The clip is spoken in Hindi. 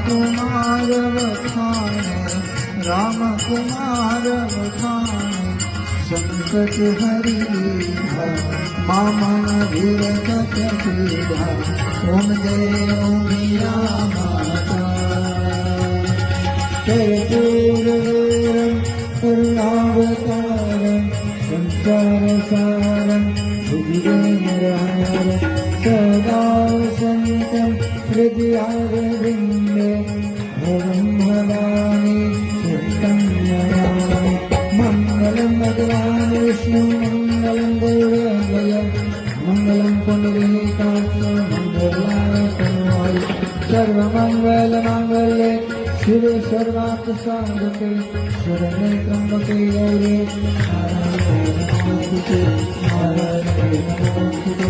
कुमार वखाणे राम कुमार वखाणे संकट हरि मामन विरकत पीड़ा ओम जय ओम माता कर्पूरं करुणावतारं संसारसारं भुजगेन्द्रहारं सदा वसन्तं हृदयारविन्दे भवं भवानि चित्तं नयामि मङ्गलं भगवान् विष्णु मङ्गलं देवालय मङ्गलं पुण्डरीकाक्ष मङ्गलाय तनोय सर्वमङ्गलमाङ्गल्ये शिवे सर्वार्थसाधके शरणे त्र्यम्बके गौरे नारायणे नमोस्तुते नारायणे नमोस्तुते